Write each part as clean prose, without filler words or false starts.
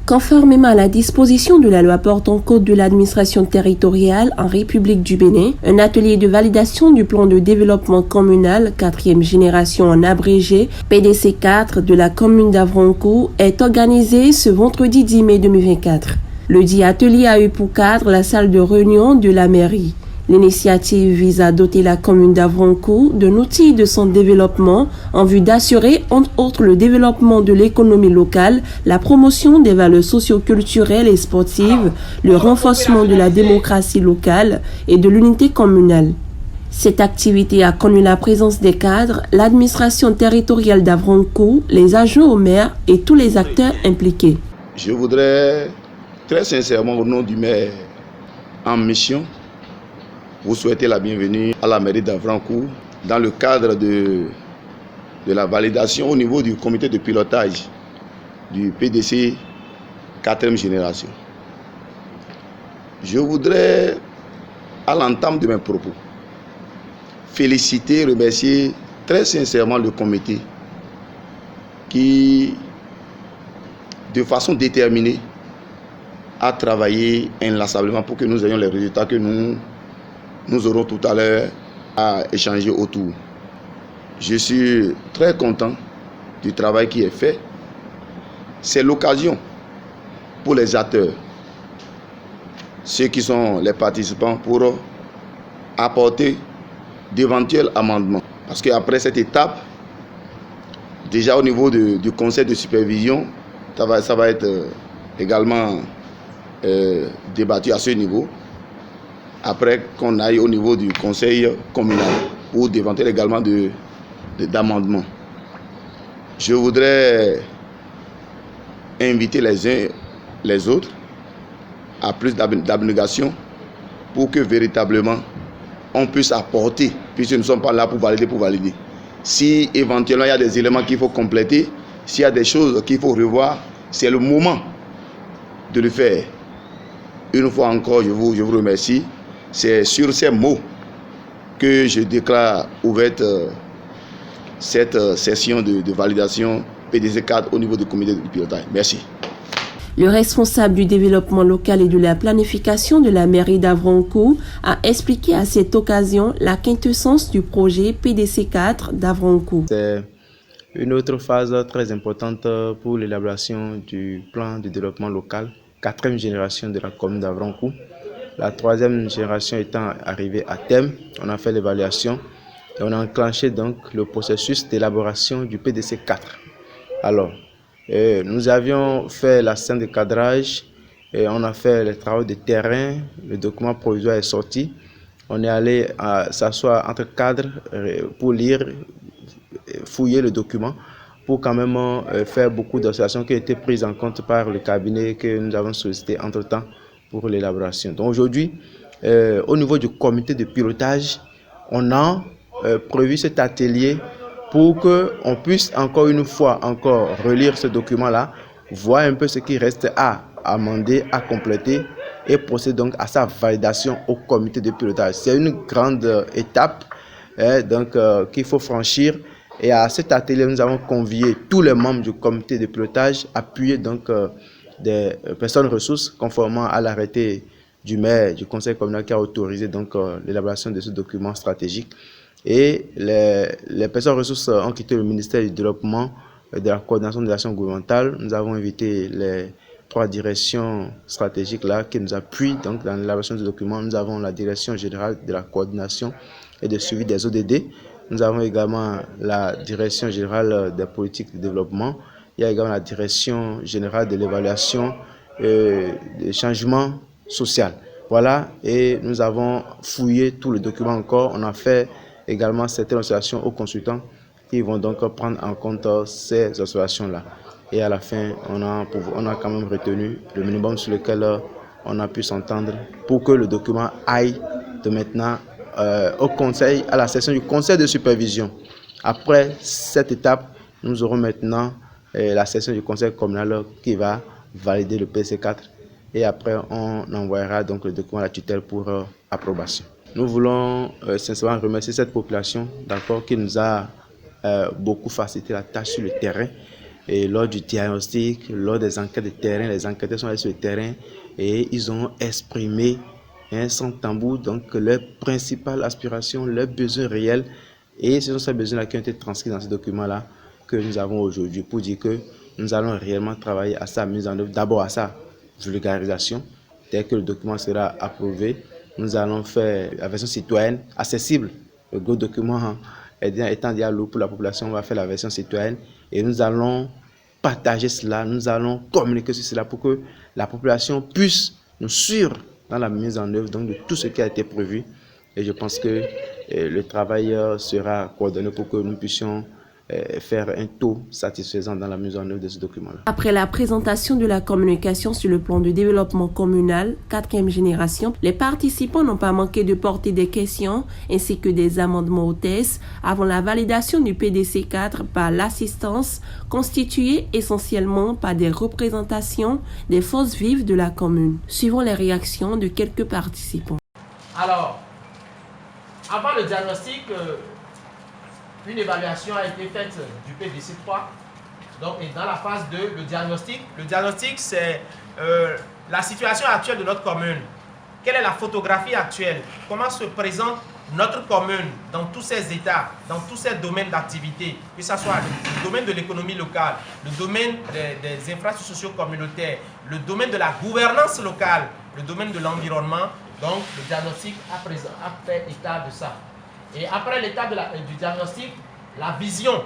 Conformément à la disposition de la loi portant code de l'administration territoriale en République du Bénin, un atelier de validation du plan de développement communal 4e génération en abrégé PDC 4 de la commune d'Avroncourt est organisé ce vendredi 10 mai 2024. Le dit atelier a eu pour cadre la salle de réunion de la mairie. L'initiative vise à doter la commune d'Avroncourt d'un outil de son développement en vue d'assurer, entre autres, le développement de l'économie locale, la promotion des valeurs socio-culturelles et sportives, le renforcement de la démocratie locale et de l'unité communale. Cette activité a connu la présence des cadres, l'administration territoriale d'Avroncourt, les adjoints au maire et tous les acteurs impliqués. Je voudrais très sincèrement, au nom du maire en mission, vous souhaitez la bienvenue à la mairie d'Avroncourt dans le cadre de la validation au niveau du comité de pilotage du PDC 4e génération. Je voudrais, à l'entame de mes propos, féliciter, remercier très sincèrement le comité qui, de façon déterminée, a travaillé inlassablement pour que nous ayons les résultats que nous aurons tout à l'heure à échanger autour. Je suis très content du travail qui est fait. C'est l'occasion pour les acteurs, ceux qui sont les participants, pour apporter d'éventuels amendements. Parce qu'après cette étape, déjà au niveau du conseil de supervision, ça va être également débattu à ce niveau. Après qu'on aille au niveau du conseil communal pour d'éventuels également d'amendements. Je voudrais inviter les uns les autres à plus d'abnégation pour que véritablement on puisse apporter, puisque nous ne sommes pas là pour valider. Si éventuellement il y a des éléments qu'il faut compléter, s'il y a des choses qu'il faut revoir, c'est le moment de le faire. Une fois encore, je vous remercie. C'est sur ces mots que je déclare ouverte cette session de validation PDC 4 au niveau du comité de pilotage. Merci. Le responsable du développement local et de la planification de la mairie d'Avroncourt a expliqué à cette occasion la quintessence du projet PDC 4 d'Avroncourt. C'est une autre phase très importante pour l'élaboration du plan de développement local, 4e génération de la commune d'Avroncourt. La 3e génération étant arrivée à terme, on a fait l'évaluation et on a enclenché donc le processus d'élaboration du PDC 4. Alors, nous avions fait la scène de cadrage et on a fait les travaux de terrain, le document provisoire est sorti. On est allé s'asseoir entre cadres pour lire, fouiller le document pour quand même faire beaucoup d'observations qui ont été prises en compte par le cabinet que nous avons sollicité entre-temps pour l'élaboration. Donc aujourd'hui, au niveau du comité de pilotage, on a prévu cet atelier pour qu'on puisse encore une fois relire ce document-là, voir un peu ce qui reste à amender, à compléter et procéder donc à sa validation au comité de pilotage. C'est une grande étape qu'il faut franchir. Et à cet atelier, nous avons convié tous les membres du comité de pilotage, appuyés donc des personnes ressources conformément à l'arrêté du maire du conseil communal qui a autorisé donc l'élaboration de ce document stratégique. Et les personnes ressources ont quitté le ministère du développement et de la coordination de l'action gouvernementale. Nous avons invité les 3 directions stratégiques là qui nous appuient donc dans l'élaboration du document. Nous avons la direction générale de la coordination et de suivi des ODD. Nous avons également la direction générale des politiques de développement. Il y a également la direction générale de l'évaluation des changements sociaux. Voilà, et nous avons fouillé tout le document encore. On a fait également certaines observations aux consultants qui vont donc prendre en compte ces observations-là. Et à la fin, on a quand même retenu le minimum sur lequel on a pu s'entendre pour que le document aille de maintenant au conseil, à la session du conseil de supervision. Après cette étape, nous aurons maintenant la session du conseil communal qui va valider le PC4 et après on envoyera donc le document à la tutelle pour approbation. Nous voulons sincèrement remercier cette population qui nous a beaucoup facilité la tâche sur le terrain Et lors du diagnostic, lors des enquêtes de terrain, les enquêteurs sont allés sur le terrain et ils ont exprimé sans tambour donc leurs principales aspirations, leurs besoins réels. Et ce sont ces besoins-là qui ont été transcrits dans ces documents-là que nous avons aujourd'hui pour dire que nous allons réellement travailler à sa mise en œuvre, d'abord à sa vulgarisation. Dès que le document sera approuvé, nous allons faire la version citoyenne accessible. Le gros document étant déjà lourd pour la population, on va faire la version citoyenne et nous allons partager cela, nous allons communiquer sur cela pour que la population puisse nous suivre dans la mise en œuvre donc, de tout ce qui a été prévu. Et je pense que le travail sera coordonné pour que nous puissions faire un taux satisfaisant dans la mise en œuvre de ce document-là. Après la présentation de la communication sur le plan de développement communal 4e génération, les participants n'ont pas manqué de porter des questions ainsi que des amendements aux tests avant la validation du PDC 4 par l'assistance constituée essentiellement par des représentations des forces vives de la commune, suivant les réactions de quelques participants. Alors, avant le diagnostic, une évaluation a été faite du PDC 3. Donc, et dans la phase 2, le diagnostic, c'est la situation actuelle de notre commune. Quelle est la photographie actuelle? Comment se présente notre commune dans tous ses états, dans tous ses domaines d'activité, que ce soit le domaine de l'économie locale, le domaine des infrastructures socio-communautaires, le domaine de la gouvernance locale, le domaine de l'environnement. Donc, le diagnostic a fait état de ça. Et après l'état du diagnostic, la vision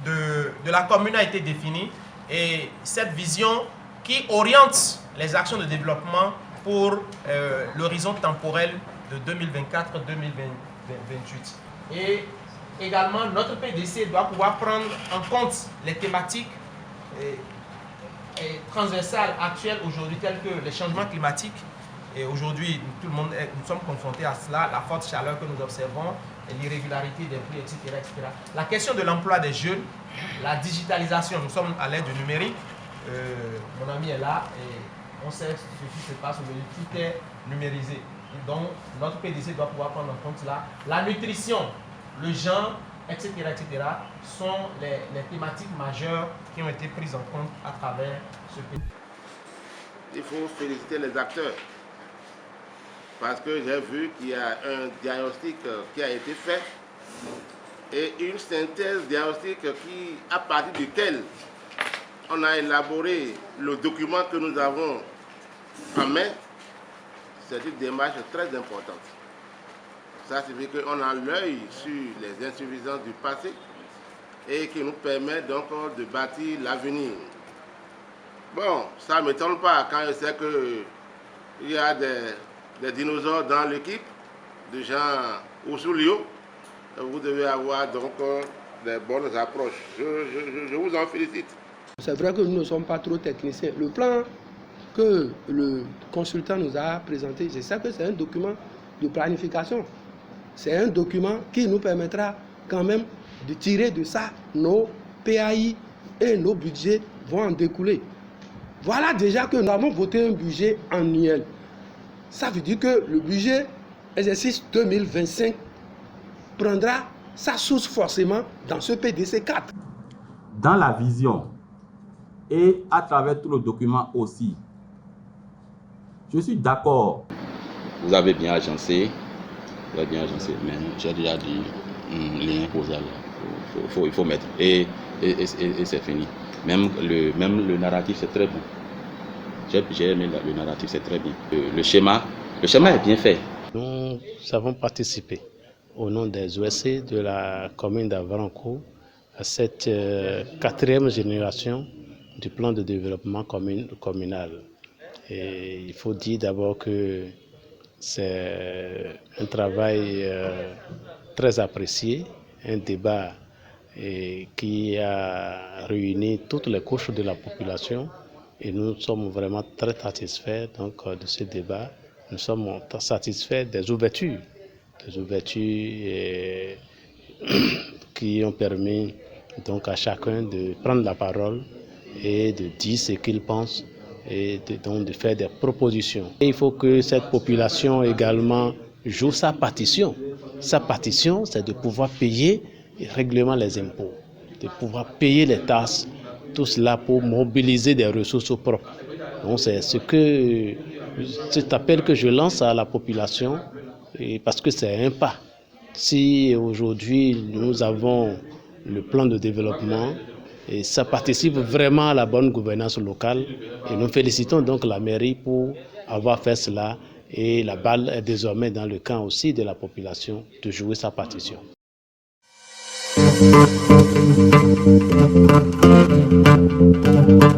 de la commune a été définie. Et cette vision qui oriente les actions de développement pour l'horizon temporel de 2024-2028. Et également, notre PDC doit pouvoir prendre en compte les thématiques transversales actuelles aujourd'hui, telles que les changements climatiques. Et aujourd'hui, nous sommes confrontés à cela, la forte chaleur que nous observons, l'irrégularité des prix, etc., etc. La question de l'emploi des jeunes, la digitalisation, nous sommes à l'ère du numérique. Mon ami est là et on sait ce qui se passe aujourd'hui, tout est numérisé. Donc, notre PDC doit pouvoir prendre en compte cela. La nutrition, le genre, etc., etc., sont les thématiques majeures qui ont été prises en compte à travers ce PDC. Il faut féliciter les acteurs. Parce que j'ai vu qu'il y a un diagnostic qui a été fait et une synthèse diagnostique à partir duquel on a élaboré le document que nous avons en main. C'est une démarche très importante. Ça signifie qu'on a l'œil sur les insuffisances du passé et qui nous permet donc de bâtir l'avenir. Bon, ça ne m'étonne pas quand je sais qu'il y a des dinosaures dans l'équipe, des gens Ousoulio. Vous devez avoir donc des bonnes approches. Je vous en félicite. C'est vrai que nous ne sommes pas trop techniciens. Le plan que le consultant nous a présenté, je sais que c'est un document de planification. C'est un document qui nous permettra quand même de tirer de ça nos PAI et nos budgets vont en découler. Voilà déjà que nous avons voté un budget annuel. Ça veut dire que le budget exercice 2025 prendra sa source forcément dans ce PDC 4. Dans la vision et à travers tout le document aussi, je suis d'accord. Vous avez bien agencé, mais j'ai déjà dit, lien posé là. Il faut mettre. Et c'est fini. Même le narratif, c'est très bon. J'ai aimé le narratif, c'est très bien. Le schéma est bien fait. Nous avons participé au nom des OSC de la commune d'Avrancourt à cette 4e génération du plan de développement communal. Et il faut dire d'abord que c'est un travail très apprécié, un débat qui a réuni toutes les couches de la population. Et nous sommes vraiment très satisfaits donc, de ce débat. Nous sommes satisfaits des ouvertures qui ont permis donc, à chacun de prendre la parole et de dire ce qu'il pense et donc de faire des propositions. Et il faut que cette population également joue sa partition. Sa partition, c'est de pouvoir payer régulièrement les impôts, de pouvoir payer les taxes tout cela pour mobiliser des ressources propres. Donc c'est cet appel que je lance à la population, parce que c'est un pas. Si aujourd'hui nous avons le plan de développement, et ça participe vraiment à la bonne gouvernance locale, et nous félicitons donc la mairie pour avoir fait cela, et la balle est désormais dans le camp aussi de la population de jouer sa partition.